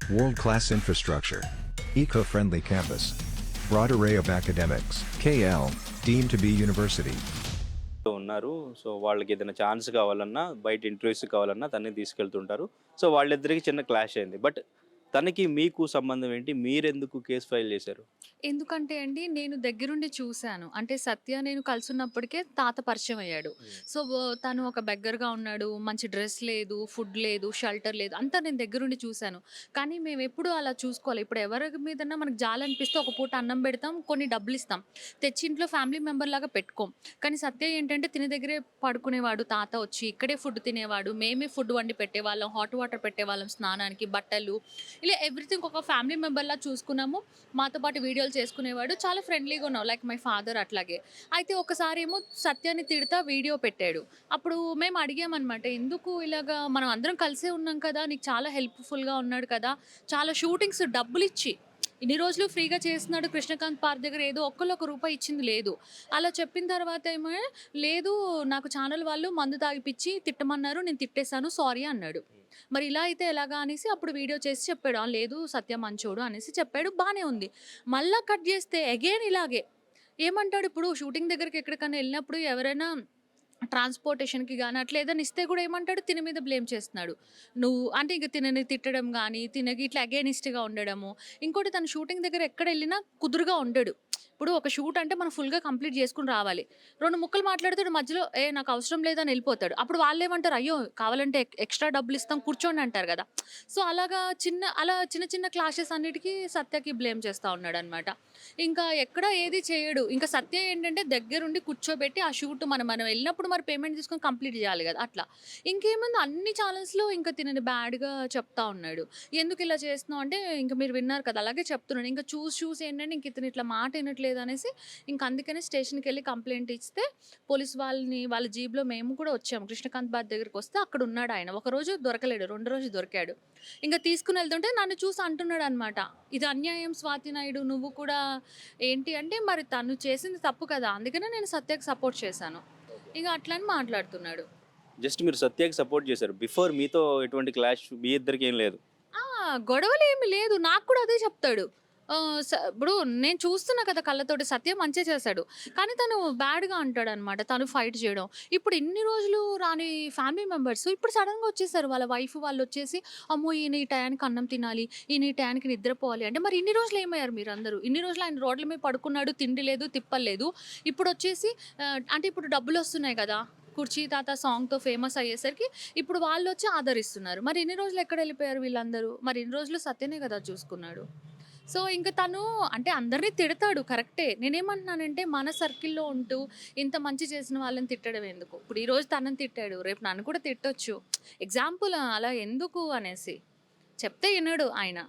World-class infrastructure. Eco-friendly campus. Broad array of academics. KL, deemed to be university. ఉన్నారు. So వాళ్ళకి ఏదైనా chance కావాలన్నా, బయట ఇంటర్వ్యూస్ కావాలన్నా తనని తీసుకెళ్తుంటారు. సో వాళ్ళిద్దరికి చిన్న క్లాష్ అయింది. బట్ తనకి మీకు సంబంధం ఏంటి? మీరెందుకు కేస్ ఫైల్ చేశారు? ఎందుకంటే అండి నేను దగ్గరుండి చూశాను. అంటే సత్య నేను కలిసున్నప్పటికే తాత పరిచయం అయ్యాడు. సో, తను ఒక బెగ్గర్‌గా ఉన్నాడు. మంచి డ్రెస్ లేదు, ఫుడ్ లేదు, షెల్టర్ లేదు. అంతా నేను దగ్గరుండి చూశాను. కానీ మేమెప్పుడూ అలా చూసుకోలే. ఇప్పుడు ఎవరి మీదన్నా మనకు జాలనిపిస్తే ఒక పూట అన్నం పెడతాం, కొన్ని డబ్బులిస్తాం. తెచ్చి ఇంట్లో ఫ్యామిలీ మెంబర్‌లాగా పెట్టుకోం. కానీ సత్య ఏంటంటే తినే దగ్గరే పడుకునేవాడు. తాత వచ్చి ఇక్కడే ఫుడ్ తినేవాడు. మేమే ఫుడ్ వండి పెట్టేవాళ్ళం. హాట్ వాటర్ పెట్టేవాళ్ళం స్నానానికి, బట్టలు ఇలా ఎవ్రీథింగ్ ఒక ఫ్యామిలీ మెంబర్‌లా చూసుకున్నాము. మాతో పాటు వీడియోలు చేసుకునేవాడు. చాలా ఫ్రెండ్లీగా ఉన్నాం. లైక్ మై ఫాదర్ అట్లాగే. అయితే ఒకసారేమో సత్యాన్ని తిడతా వీడియో పెట్టాడు. అప్పుడు మేము అడిగామనమాట. ఎందుకు ఇలాగా మనం అందరం కలిసే ఉన్నాం కదా! నీకు చాలా హెల్ప్‌ఫుల్‌గా ఉన్నాడు కదా! చాలా షూటింగ్స్ డబ్బులిచ్చి ఇన్ని రోజులు ఫ్రీగా చేస్తున్నాడు కృష్ణకాంత్ పార్క్ దగ్గర ఏదో ఒక్కళ్ళు ఒక రూపాయి ఇచ్చింది లేదు. అలా చెప్పిన తర్వాత ఏమో లేదు నాకు ఛానల్ వాళ్ళు మందు తాగిపిచ్చి తిట్టమన్నారు. నేను తిట్టేసాను సారీ అన్నాడు. మరి ఇలా అయితే ఎలాగా అనేసి అప్పుడు వీడియో చేసి చెప్పాడు. లేదు సత్య మంచోడు అనేసి చెప్పాడు. బానే ఉంది. మళ్ళా కట్ చేస్తే అగైన్ ఇలాగే. ఏమంటాడు ఇప్పుడు షూటింగ్ దగ్గరికి ఎక్కడికైనా వెళ్ళినప్పుడు ఎవరైనా ట్రాన్స్‌పోర్టేషన్‌కి గాని అట్లా ఏదైనా ఇస్తే కూడా ఏమంటాడు తిన మీద బ్లేమ్ చేస్తున్నాడు. నువ్వు అంటే ఇంక తినని తిట్టడం గాని, తినకి ఇట్లా అగైనిస్ట్‌గా ఉండడము. ఇంకోటి తను షూటింగ్ దగ్గర ఎక్కడెళ్ళినా కుదురుగా ఉండడు. ఇప్పుడు ఒక షూట్ అంటే మనం ఫుల్‌గా కంప్లీట్ చేసుకొని రావాలి. 2 ముక్కలు మాట్లాడతాడు మధ్యలో నాకు అవసరం లేదని ఎళ్ళిపోతాడు. అప్పుడు వాళ్ళేమంటారు అయ్యో! కావాలంటే ఎక్స్‌ట్రా డబ్బులిస్తాం కూర్చోండి అంటారు కదా! సో, అలాగా అలా చిన్న చిన్న క్లాషెస్ అన్నిటికి సత్యకి బ్లేమ్ చేస్తా ఉన్నాడనమాట. ఇంకా ఎక్కడ ఏది చేయడు. ఇంకా సత్య ఏంటంటే దగ్గరుండి కూర్చోబెట్టి ఆ షూట్ మనం వెళ్ళినప్పుడు మరి పేమెంట్ తీసుకొని కంప్లీట్ చేయాలి కదా! అట్లా. ఇంకేముంది అన్ని ఛానెల్స్‌లో ఇంకా తినని బ్యాడ్‌గా చెప్తా ఉన్నాడు. ఎందుకు ఇలా చేస్తున్నావు అంటే ఇంక మీరు విన్నారు కదా! అలాగే చెప్తున్నాడు. ఇంకా చూసి ఏంటంటే ఇంక ఇతను ఇట్లా మాట వినట్లేదు అనేసి ఇంక అందుకని స్టేషన్‌కెళ్ళి కంప్లెయింట్ ఇస్తే పోలీస్ వాళ్ళ జీప్‌లో మేము కూడా వచ్చాము. కృష్ణకాంత్ బాద్ దగ్గరికొస్తే అక్కడ ఉన్నాడు ఆయన. ఒకరోజు దొరకలేడు. రెండో రోజు దొరికాడు. ఇంక తీసుకొని వెళ్తుంటే నన్ను చూసి అంటున్నాడనమాట. ఇది అన్యాయం స్వాతి నాయుడు నువ్వు కూడా ఏంటి అంటే మరి తను చేసింది తప్పు కదా! అందుకనే నేను సత్యకి సపోర్ట్ చేశాను. ఇగ అట్లని మాట్లాడుతున్నాడు. జస్ట్ మీరు సత్యకి సపోర్ట్ చేశారు. బిఫోర్ మీతో ఎటువంటి క్లాష్ మీ ఇద్దరికి ఏం లేదు. ఆ! గొడవలేమి లేదు. నాకు కూడా అదే చెప్తాడు. ఇప్పుడు నేను చూస్తున్నా కదా కళ్ళతోటి సత్య మంచే చేశాడు. కానీ తను బ్యాడ్‌గా అంటాడనమాట. తను ఫైట్ చేయడం. ఇప్పుడు ఇన్ని రోజులు రాని ఫ్యామిలీ మెంబర్స్ ఇప్పుడు సడెన్‌గా వచ్చేసారు. వాళ్ళ వైఫ్ వాళ్ళొచ్చేసి, అమ్మో! ఈయన ఈ టయానికి అన్నం తినాలి. ఈయన ఈ టయానికి నిద్రపోవాలి అంటే మరి ఇన్ని రోజులు ఏమయ్యారు మీరందరూ? ఇన్ని రోజులు ఆయన రోడ్ల మీద పడుకున్నాడు. తిండి లేదు, తిప్పలు లేదు. ఇప్పుడొచ్చేసి అంటే ఇప్పుడు డబ్బులొస్తున్నాయి కదా! 'కుర్చీ తాత' సాంగ్‌తో ఫేమస్ అయ్యేసరికి ఇప్పుడు వాళ్ళొచ్చి ఆదరిస్తున్నారు. మరి ఇన్ని రోజులు ఎక్కడెళ్ళిపోయారు వీళ్ళందరూ? మరి ఇన్ని రోజులు సత్యనే కదా చూసుకున్నాడు. సో, ఇంక తను అంటే అందరిని తిడతాడు కరెక్టే. నేనేమంటున్నానంటే మన సర్కిల్‌లో ఉంటూ ఇంత మంచి చేసిన వాళ్ళని తిట్టడం ఎందుకు? ఇప్పుడు ఈరోజు తనని తిట్టాడు. రేపు నన్ను కూడా తిట్టొచ్చు. ఎగ్జాంపుల్ అలా ఎందుకు అనేసి. చెప్తే ఇనడు ఆయన.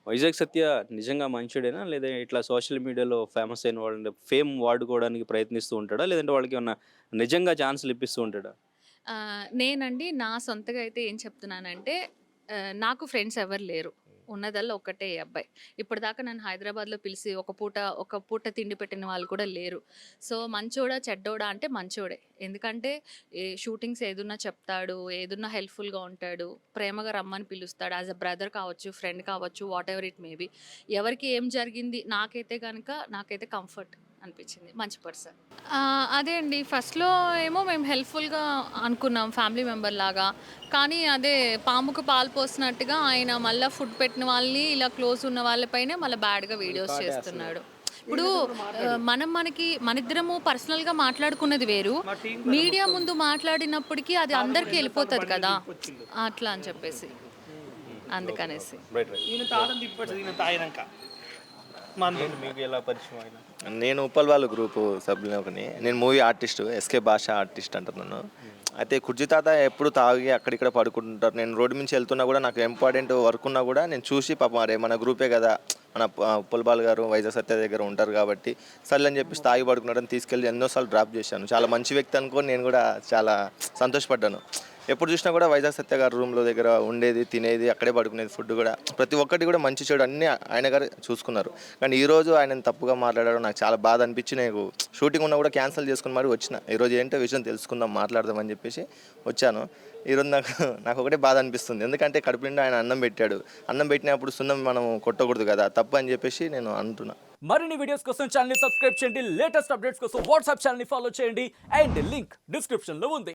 వైజాగ్ సత్య నిజంగా మంచోడేనా? లేదా ఇట్లా సోషల్ మీడియాలో ఫేమస్ అయిన వాళ్ళని ఫేమ్ వాడుకోవడానికి ప్రయత్నిస్తూ ఉంటాడా? లేదంటే వాళ్ళకేమన్నా నిజంగా ఛాన్స్‌లు ఇప్పిస్తూ ఉంటాడా? నేనండి నా సొంతగా అయితే ఏం చెప్తున్నానంటే నాకు ఫ్రెండ్స్ ఎవరు లేరు. ఉన్నదల్లా ఒక్కటే ఈ అబ్బాయి. ఇప్పటిదాకా నన్ను హైదరాబాద్‌లో పిలిసి ఒక పూట తిండి పెట్టిన వాళ్ళు కూడా లేరు. సో, మంచోడా, చెడ్డోడా అంటే మంచోడే. ఎందుకంటే షూటింగ్స్ ఏదున్నా చెప్తాడు, ఏదున్నా హెల్ప్‌ఫుల్‌గా ఉంటాడు, ప్రేమగా రమ్మని పిలుస్తాడు. యాస్ ఎ బ్రదర్ కావచ్చు, ఫ్రెండ్ కావచ్చు, వాటెవర్ ఇట్ మే బి. ఎవరికి ఏం జరిగింది నాకైతే కంఫర్ట్ అనిపించింది. మంచి పర్సన్. అదే అండి. ఫస్ట్‌లో ఏమో మేము హెల్ప్‌ఫుల్‌గా అనుకున్నాం ఫ్యామిలీ మెంబర్‌లాగా. కానీ అదే పాముకు పాలు పోసినట్టుగా ఆయన మళ్ళా ఫుడ్ పెట్టిన వాళ్ళని ఇలా క్లోజ్ ఉన్న వాళ్ళపైనే మళ్ళా బ్యాడ్‌గా వీడియోస్ చేస్తున్నాడు. ఇప్పుడు మనిద్దరము పర్సనల్‌గా మాట్లాడుకున్నది వేరు. మీడియా ముందు మాట్లాడినప్పటికి అది అందరికీ ఎళ్ళిపోతది కదా! అట్లా అని చెప్పేసి. అందుకనేసి. రైట్. ఈయన తాళం తిప్పాడు ఈయన తాగినాక మందు. మీకు ఎలా పరిచయం ఆయన? నేను ఉప్పల్ వాళ్ళ గ్రూపు సభ్యుని ఒకని. నేను మూవీ ఆర్టిస్టు, ఎస్కే భాష ఆర్టిస్ట్ అంటారు నన్ను. అయితే కుర్జీ తాత ఎప్పుడు తాగి అక్కడిక్కడ పడుకుంటుంటారు. నేను రోడ్డు నుంచి వెళ్తున్నా కూడా నాకు ఇంపార్టెంట్ వర్క్ ఉన్నా కూడా నేను చూసి పాపం అరే మన గ్రూపే కదా, మన ఉప్పల్ బాల్ గారు వైజాగ్ సత్య దగ్గర ఉంటారు కాబట్టి సర్లే అని చెప్పి తాగి పడుకున్నాడని తీసుకెళ్ళి ఎన్నోసార్లు డ్రాప్ చేశాను. చాలా మంచి వ్యక్తి అనుకో నేను కూడా చాలా సంతోషపడ్డాను. ఎప్పుడు చూసినా కూడా వైజాగ్ సత్య గారు రూమ్లో దగ్గర ఉండేది, తినేది, అక్కడే పడుకునేది, ఫుడ్ కూడా ప్రతి ఒక్కటి కూడా మంచి చెడు అన్నీ ఆయన గారు చూసుకున్నారు. కానీ ఈరోజు ఆయన తప్పుగా మాట్లాడడం నాకు చాలా బాధ అనిపించి నేను షూటింగ్ ఉన్నా కూడా క్యాన్సిల్ చేసుకుని మరి వచ్చిన. ఈరోజు ఏంటో విషయం తెలుసుకుందాం, మాట్లాడదామని చెప్పేసి వచ్చాను. ఈరోజు నాకు ఒకటే బాధ అనిపిస్తుంది. ఎందుకంటే కడుపు నిండా ఆయన అన్నం పెట్టాడు. అన్నం పెట్టినప్పుడు సున్నం మనం కొట్టకూడదు కదా, తప్పు అని చెప్పేసి నేను అంటున్నా. మరిన్ని వీడియోస్ కోసం ఛానల్ ని సబ్స్క్రైబ్ చేయండి, లేటెస్ట్ అప్డేట్స్ కోసం వాట్సాప్ ఛానల్ ని ఫాలో చేయండి అండ్ లింక్ డిస్క్రిప్షన్ లో ఉంది.